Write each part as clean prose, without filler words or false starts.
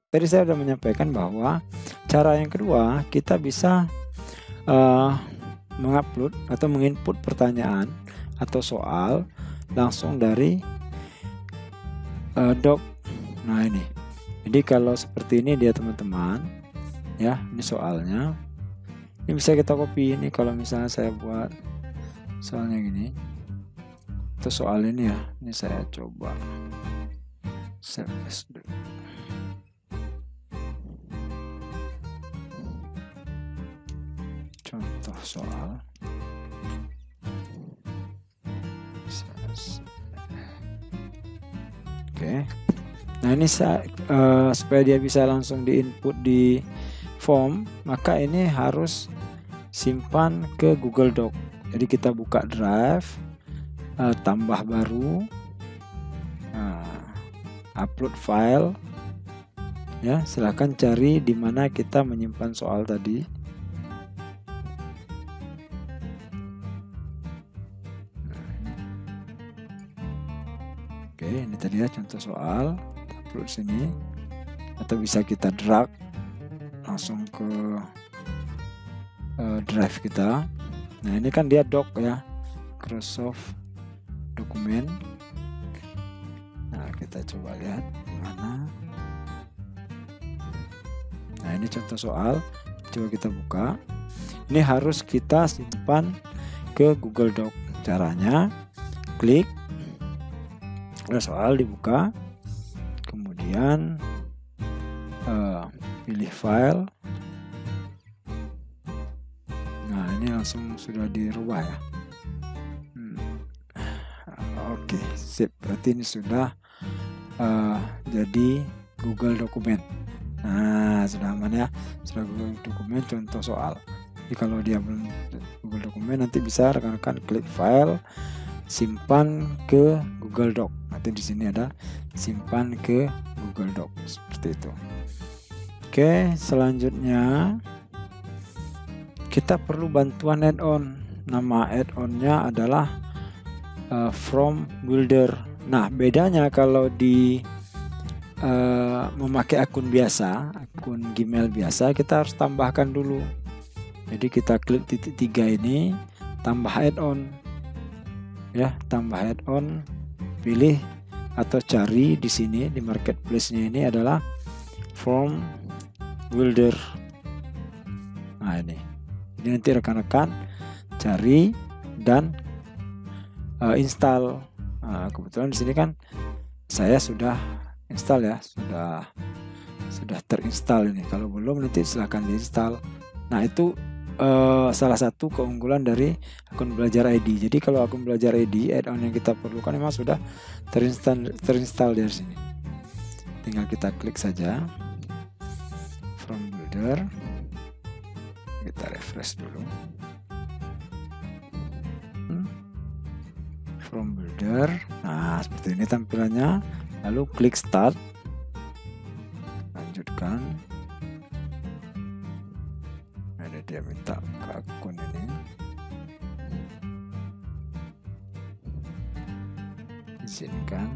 tadi saya sudah menyampaikan bahwa cara yang kedua kita bisa mengupload atau menginput pertanyaan atau soal langsung dari doc. Nah ini, jadi kalau seperti ini dia teman-teman ya, ini soalnya, ini bisa kita copy. Ini kalau misalnya saya buat soalnya gini, itu soal ini ya, ini saya coba save as dulu. Contoh soal. Oke. Nah ini supaya dia bisa langsung diinput di form, maka ini harus simpan ke Google Doc. Jadi kita buka Drive, tambah baru, upload file. Ya, silahkan cari di mana kita menyimpan soal tadi. Oke, ini tadi ya contoh soal, upload sini, atau bisa kita drag langsung ke drive kita. Nah ini kan dia doc ya, Microsoft dokumen. Nah kita coba lihat mana. Nah ini contoh soal, coba kita buka. Ini harus kita simpan ke Google Doc. Caranya klik soal, dibuka, kemudian pilih file. Nah ini langsung sudah dirubah ya. Oke, sip. Berarti ini sudah jadi Google Dokumen. Nah sudah aman ya, sudah Google Dokumen contoh soal. Jadi kalau dia belum Google Dokumen, nanti bisa rekan-rekan klik file, simpan ke Google Doc. Nanti di sini ada simpan ke Google Doc seperti itu. Oke, selanjutnya kita perlu bantuan add-on. Nama add-onnya adalah From Builder. Nah, bedanya kalau di memakai akun biasa, akun Gmail biasa, kita harus tambahkan dulu. Jadi kita klik titik 3 ini, tambah add-on. Ya, tambah add-on, pilih atau cari di sini di marketplace-nya ini adalah From Builder. Nah ini, jadi nanti rekan-rekan cari dan install. Nah, kebetulan di sini kan saya sudah install ya, sudah terinstall ini. Kalau belum nanti silahkan diinstal. Nah itu salah satu keunggulan dari akun Belajar ID. Jadi kalau akun Belajar ID, add-on yang kita perlukan memang sudah terinstall dari sini. Tinggal kita klik saja From Builder. Kita refresh dulu. From Builder. Nah seperti ini tampilannya. Lalu klik Start. Lanjutkan. Dia minta ke akun ini. Izinkan.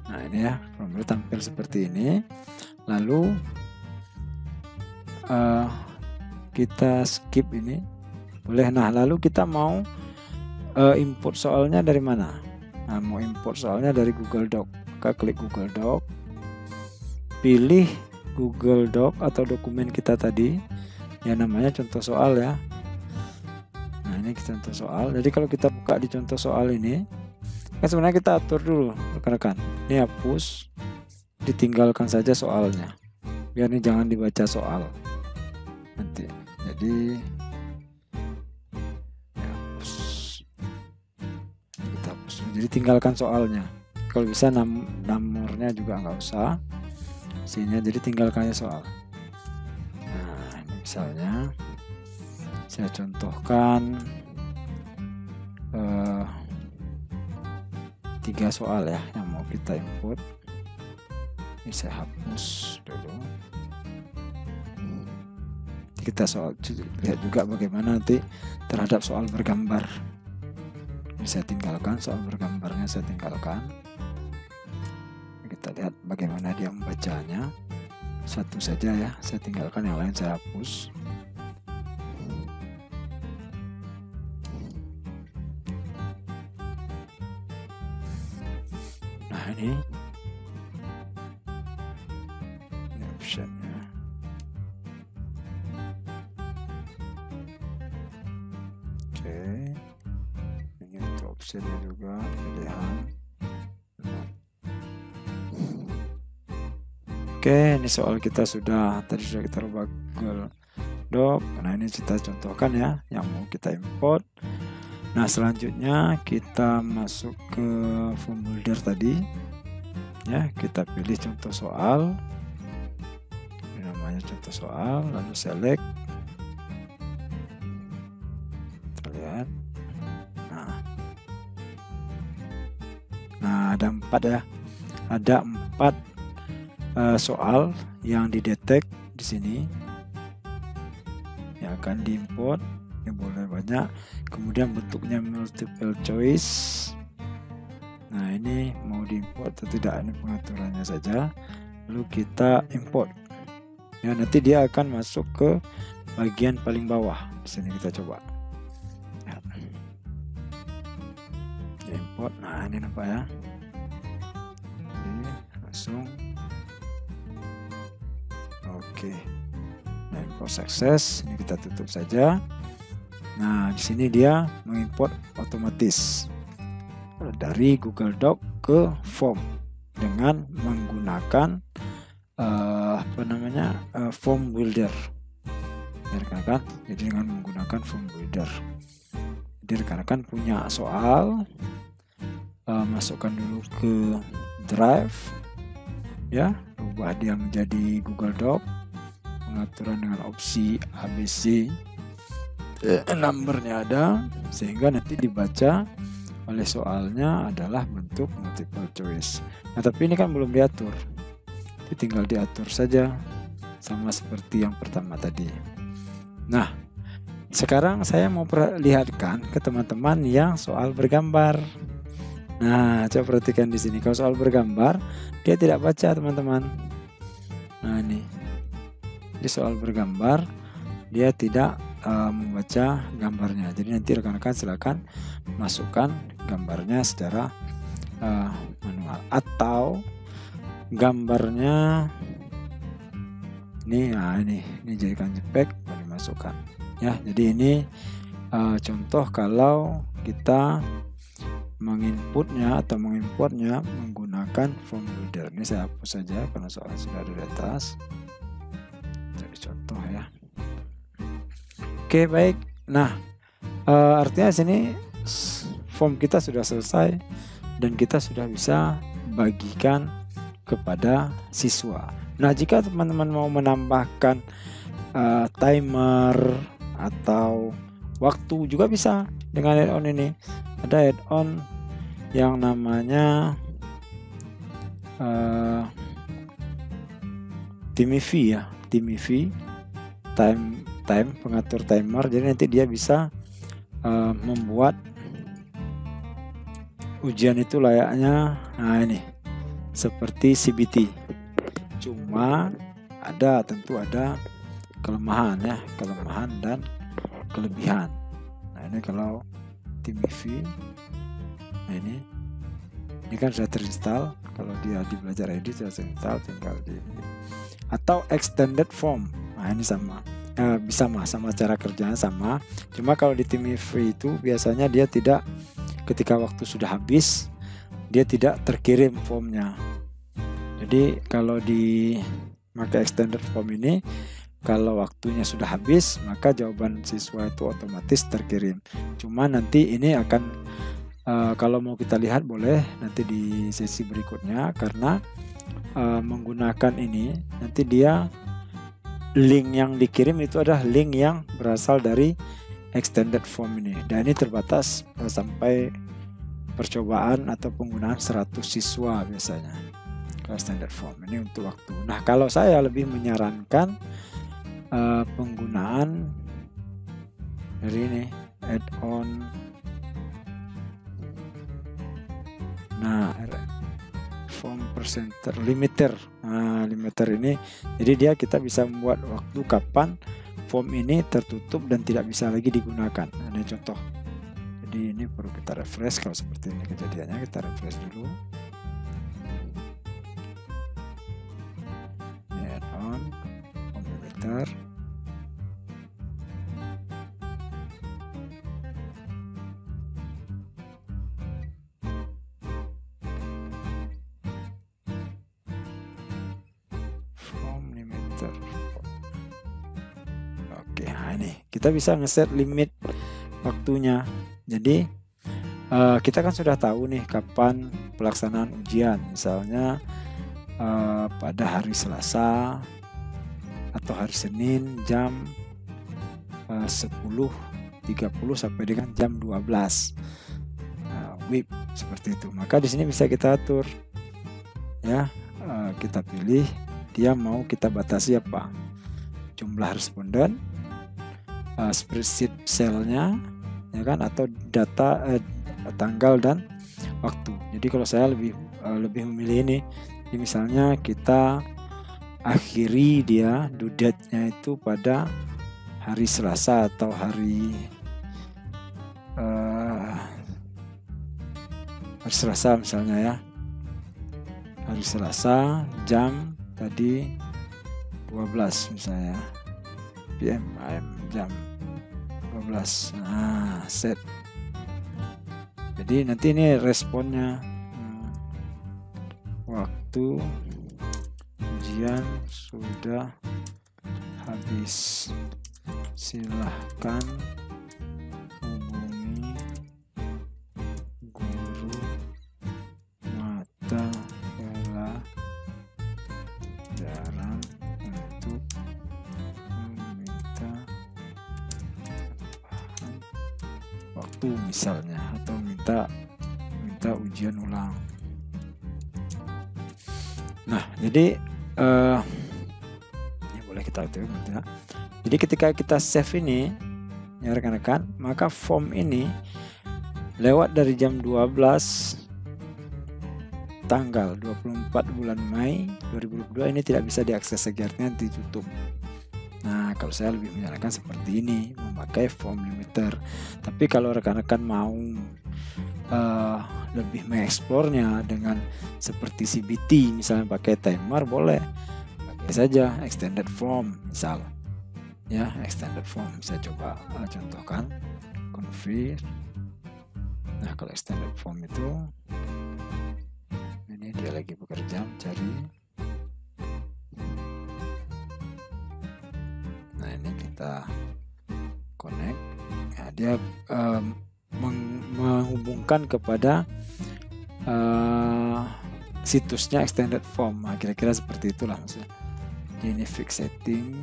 Nah ini ya, formulir tampil seperti ini. Lalu kita skip ini, boleh. Nah lalu kita mau import soalnya dari mana? Nah mau import soalnya dari Google Doc. Maka klik Google Doc. Pilih Google Doc atau dokumen kita tadi yang namanya contoh soal ya. Nah ini contoh soal. Jadi kalau kita buka di contoh soal ini, kan sebenarnya kita atur dulu rekan-rekan. Ini hapus, ditinggalkan saja soalnya, biar ini jangan dibaca soal nanti. Jadi hapus, kita hapus. Jadi tinggalkan soalnya. Kalau bisa nomornya juga nggak usah. Sini jadi tinggalkan soal. Nah ini misalnya saya contohkan 3 soal ya yang mau kita input. Ini saya hapus dulu. Kita lihat juga bagaimana nanti terhadap soal bergambar. Ini saya tinggalkan, soal bergambarnya saya tinggalkan. kita lihat bagaimana dia membacanya. Satu saja ya, saya tinggalkan, yang lain saya hapus. Nah ini optionnya. Oke, ini untuk optionnya juga pilihan. Oke, ini soal kita tadi sudah kita rubah Google Doc. Nah ini kita contohkan ya yang mau kita import. Nah selanjutnya kita masuk ke form builder tadi ya, kita pilih contoh soal, ini namanya contoh soal, lalu select, kita lihat. Nah ada 4 ya, ada 4 soal yang didetek di sini yang akan diimport. Ini boleh banyak, kemudian bentuknya multiple choice. Nah ini mau diimport atau tidak, ini pengaturannya saja. Lalu kita import ya, nanti dia akan masuk ke bagian paling bawah. Di sini kita coba ya. Import, nah ini nampak ya. Oke, langsung oke. Nah import sukses, ini kita tutup saja. Nah di sini dia mengimport otomatis dari Google Doc ke form dengan menggunakan form builder ya rekan-rekan. Jadi dengan menggunakan form builder, jadi rekan-rekan punya soal, masukkan dulu ke drive ya, ubah dia menjadi Google Doc, pengaturan dengan opsi ABC, numbernya ada, sehingga nanti dibaca oleh soalnya adalah bentuk multiple choice. Nah tapi ini kan belum diatur, jadi tinggal diatur saja sama seperti yang pertama tadi. Nah sekarang saya mau perlihatkan ke teman-teman yang soal bergambar. Nah coba perhatikan di sini, kalau soal bergambar dia tidak baca teman-teman. Nah ini di soal bergambar dia tidak membaca gambarnya. Jadi nanti rekan-rekan silakan masukkan gambarnya secara manual, atau gambarnya ini, nah ini jadikan JPEG dan dimasukkan ya. Jadi ini contoh kalau kita menginputnya atau mengimportnya menggunakan form builder. Ini saya hapus saja karena soalnya sudah ada di atas. Jadi contoh ya. Oke baik. Nah artinya sini form kita sudah selesai dan kita sudah bisa bagikan kepada siswa. Nah jika teman-teman mau menambahkan timer atau waktu juga bisa dengan add-on ini. Ada add-on yang namanya TimeV ya, TimeV, time pengatur timer. Jadi nanti dia bisa membuat ujian itu layaknya, nah ini seperti CBT, cuma tentu ada kelemahan ya, kelemahan dan kelebihan. Nah ini kalau TimeV, nah ini kan sudah terinstall. Kalau dia di belajar edit sudah terinstall, tinggal di atau extended form. Nah ini sama, sama cara kerjanya sama. Cuma kalau di TimeV itu biasanya dia tidak, ketika waktu sudah habis dia tidak terkirim formnya. Jadi kalau di maka extended form ini, kalau waktunya sudah habis maka jawaban siswa itu otomatis terkirim. Cuma nanti ini akan kalau mau kita lihat boleh nanti di sesi berikutnya, karena menggunakan ini nanti dia link yang dikirim itu adalah link yang berasal dari extended form ini, dan ini terbatas sampai percobaan atau penggunaan 100 siswa biasanya kalau standard form ini untuk waktu. Nah kalau saya lebih menyarankan penggunaan dari ini add-on, nah form presenter limiter. Nah, limiter ini jadi kita bisa membuat waktu kapan form ini tertutup dan tidak bisa lagi digunakan. Nah, ini contoh. Jadi ini perlu kita refresh. Kalau seperti ini kejadiannya, kita refresh dulu. Ini add-on form limiter. Oke, nah ini kita bisa ngeset limit waktunya. Jadi kita kan sudah tahu nih kapan pelaksanaan ujian, misalnya pada hari Selasa atau hari Senin jam 10.30 sampai dengan jam 12 WIB seperti itu. Maka di sini bisa kita atur ya, kita pilih dia mau kita batasi apa, jumlah responden, spreadsheet cell-nya ya kan, atau data tanggal dan waktu. Jadi kalau saya lebih memilih ini. Jadi misalnya kita akhiri dia due date-nya itu pada hari Selasa atau hari Selasa misalnya ya, hari Selasa jam tadi 12 misalnya PM AM jam 12. Nah, set. Jadi nanti ini responnya, waktu ujian sudah habis, silahkan hubungi guru mata pelajaran untuk meminta waktu misalnya, atau minta ujian ulang. Nah, jadi ini boleh kita aktifkan ya. Jadi ketika kita save ini ya rekan-rekan, maka form ini lewat dari jam 12 tanggal 24 bulan Mei 2022 ini tidak bisa diakses lagi, artinya ditutup. Nah, kalau saya lebih menyarankan seperti ini, memakai form limiter. Tapi kalau rekan-rekan mau lebih mengeksplornya dengan seperti CBT, misalnya pakai timer, boleh pakai saja extended form misal ya, extended form. Saya coba contohkan config. Nah, kalau extended form itu ini dia lagi bekerja mencari. Nah, ini kita connect. Nah, dia menghubungkan kepada situsnya extended form. Nah, kira-kira seperti itulah maksudnya. Ini fix setting.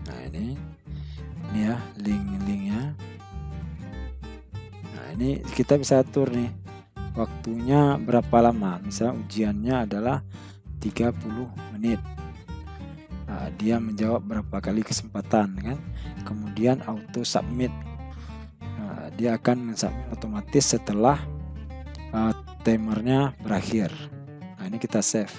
Nah, ini ya link-linknya. Nah, ini kita bisa atur nih waktunya berapa lama. Misalnya ujiannya adalah 30 menit. Nah, dia menjawab berapa kali kesempatan kan. Kemudian auto submit. Nah, dia akan mensubmit otomatis setelah timernya berakhir. Nah, ini kita save.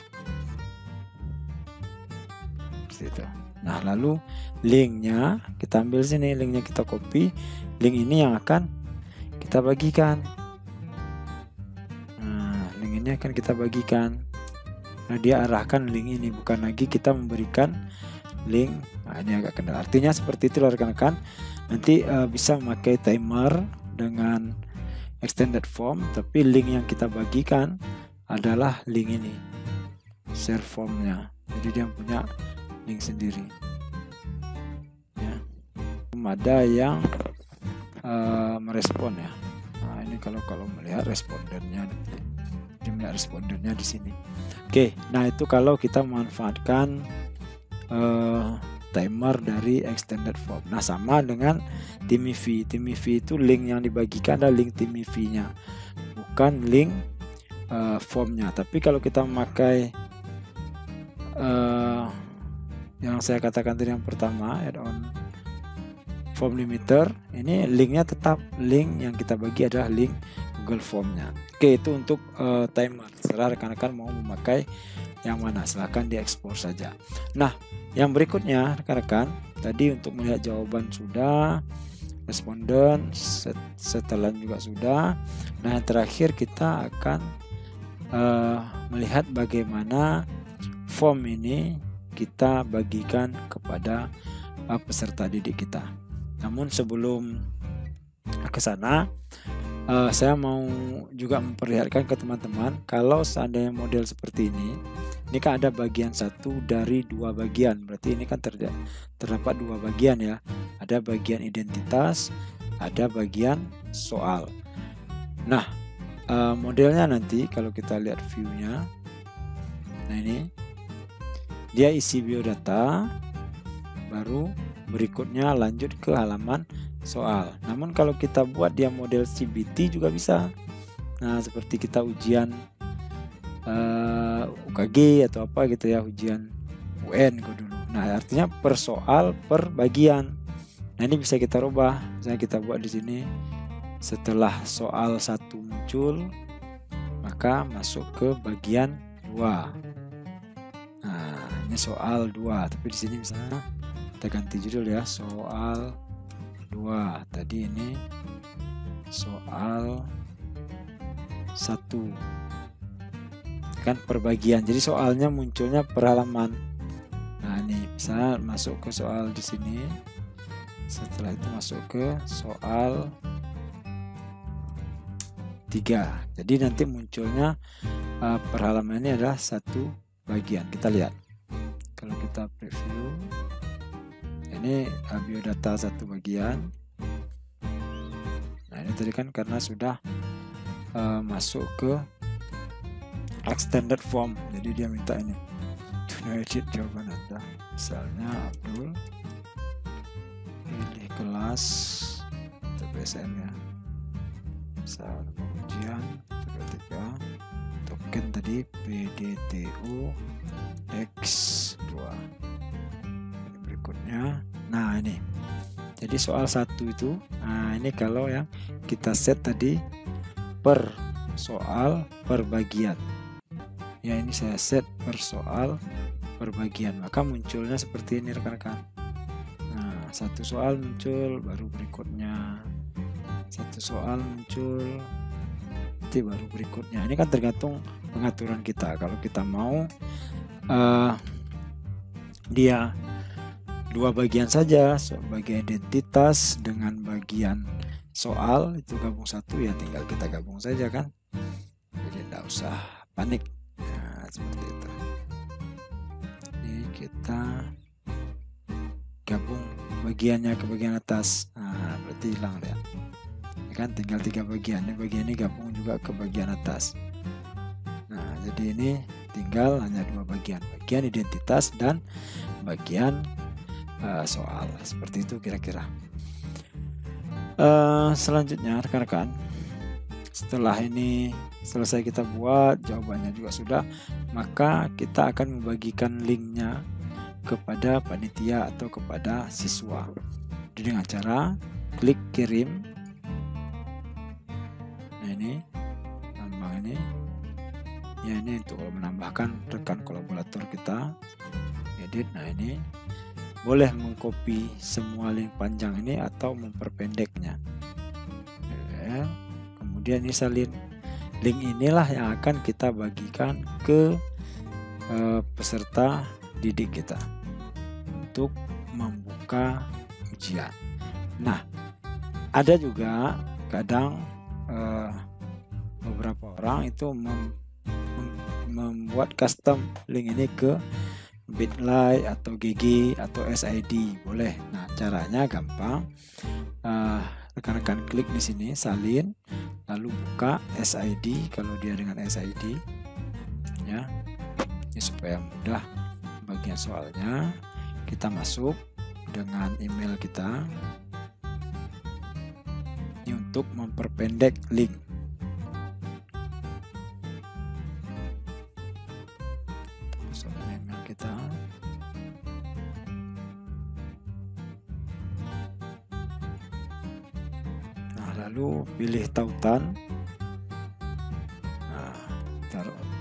Seperti itu. Nah, lalu linknya kita ambil sini, linknya kita copy. Link ini yang akan kita bagikan. Nah, link ini akan kita bagikan. Nah, dia arahkan link ini, bukan lagi kita memberikan link. Nah, ini agak kendala. Artinya seperti itu rekan-rekan. Nanti bisa memakai timer dengan extended form, tapi link yang kita bagikan adalah link ini, share formnya. Jadi dia punya link sendiri. Ya. Ada yang merespon ya. Nah, ini kalau melihat respondennya, dia melihat respondennya di sini. Oke, nah itu kalau kita memanfaatkan timer dari extended form. Nah, sama dengan TeamView. TeamView itu link yang dibagikan adalah link TeamView-nya, bukan link formnya. Tapi kalau kita memakai yang saya katakan tadi yang pertama, add-on form limiter, ini linknya tetap link yang kita bagi adalah link Google Form-nya. Oke, itu untuk timer. Serah rekan-rekan mau memakai yang mana, silahkan diekspor saja. Nah, yang berikutnya rekan-rekan, tadi untuk melihat jawaban sudah, responden, setelan juga sudah. Nah, yang terakhir kita akan melihat bagaimana form ini kita bagikan kepada peserta didik kita. Namun sebelum ke sana, saya mau juga memperlihatkan ke teman-teman, kalau seandainya model seperti ini kan ada bagian satu dari dua bagian, berarti ini kan terdapat dua bagian ya, ada bagian identitas, ada bagian soal. Nah, modelnya nanti kalau kita lihat view-nya, nah ini dia isi biodata, baru berikutnya lanjut ke halaman soal. Namun kalau kita buat dia model CBT juga bisa. Nah, seperti kita ujian UKG atau apa gitu ya, ujian UN dulu. Nah, artinya per soal per bagian. Nah, ini bisa kita rubah. Misalnya kita buat di sini, setelah soal 1 muncul, maka masuk ke bagian 2. Nah, ini soal 2, tapi di sini misalnya kita ganti judul ya, soal 2. Tadi ini soal 1 kan per bagian, jadi soalnya munculnya per halaman. Nah, ini bisa masuk ke soal di sini, setelah itu masuk ke soal 3. Jadi nanti munculnya per halaman ini adalah 1 bagian. Kita lihat kalau kita preview, ini biodata 1 bagian. Nah, ini tadi kan karena sudah masuk ke extended form, jadi dia minta ini to edit jawaban Anda. Misalnya Abdul, pilih kelas TPSM ya, misal ujian 3 token tadi PDTU X2. Ini berikutnya. Nah, ini jadi soal 1 itu, nah ini kalau yang kita set tadi per soal per bagian ya, ini saya set per soal per bagian, maka munculnya seperti ini rekan-rekan. Nah, 1 soal muncul, baru berikutnya 1 soal muncul, nanti baru berikutnya. Ini kan tergantung pengaturan kita. Kalau kita mau dia 2 bagian saja, bagian identitas dengan bagian soal itu gabung 1, ya tinggal kita gabung saja kan, jadi tidak usah panik. Nah, seperti itu. Ini kita gabung bagiannya ke bagian atas. Nah, berarti hilang ya. Ini kan tinggal 3 bagian. Ini bagian ini gabung juga ke bagian atas. Nah, jadi ini tinggal hanya 2 bagian, bagian identitas dan bagian soal. Seperti itu kira-kira. Selanjutnya rekan-rekan, setelah ini selesai kita buat, jawabannya juga sudah, maka kita akan membagikan linknya kepada panitia atau kepada siswa dengan cara klik kirim. Nah, ini tambah ini ya, ini untuk menambahkan rekan kolaborator kita edit. Nah, ini boleh mengcopy semua link panjang ini atau memperpendeknya ya. Kemudian ini salin. Link inilah yang akan kita bagikan ke peserta didik kita untuk membuka ujian. Nah, ada juga kadang beberapa orang itu membuat custom link ini ke Bitly atau GG atau SID, boleh. Nah, caranya gampang. Rekan-rekan klik di sini salin, lalu buka SID kalau dia dengan SID ya. Ini supaya mudah bagian soalnya. Kita masuk dengan email kita. Ini untuk memperpendek link. Masuk email kita. Lalu pilih tautan.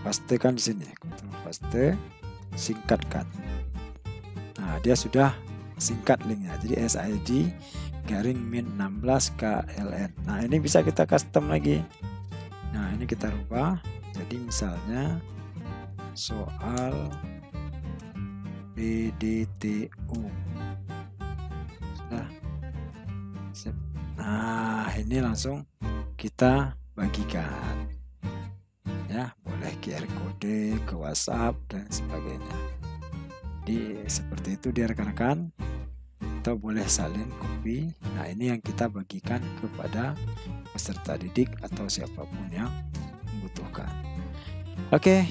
pastekan di sini, Ctrl paste, singkatkan. Nah, dia sudah singkat linknya. Jadi SID garing min 16 KLN. Nah, ini bisa kita custom lagi. Nah, ini kita rubah. Jadi misalnya soal PDTU. Sudah. Nah, ini langsung kita bagikan. Ya, boleh QR kode ke WhatsApp dan sebagainya. Jadi seperti itu dia rekan-rekan. Atau boleh salin copy. Nah, ini yang kita bagikan kepada peserta didik atau siapapun yang membutuhkan. Oke,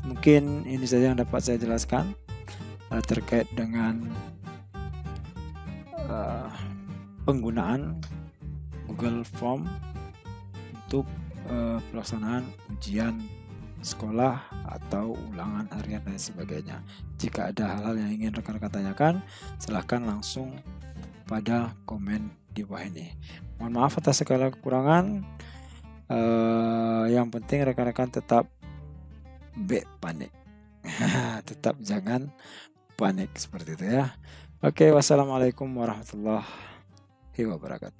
mungkin ini saja yang dapat saya jelaskan terkait dengan penggunaan Google Form untuk pelaksanaan ujian sekolah atau ulangan harian dan sebagainya. Jika ada hal-hal yang ingin rekan-rekan tanyakan, silahkan langsung pada komen di bawah ini. Mohon maaf atas segala kekurangan. Yang penting rekan-rekan tetap panik. Tetap jangan panik seperti itu ya. Oke, wassalamualaikum warahmatullahi wabarakatuh.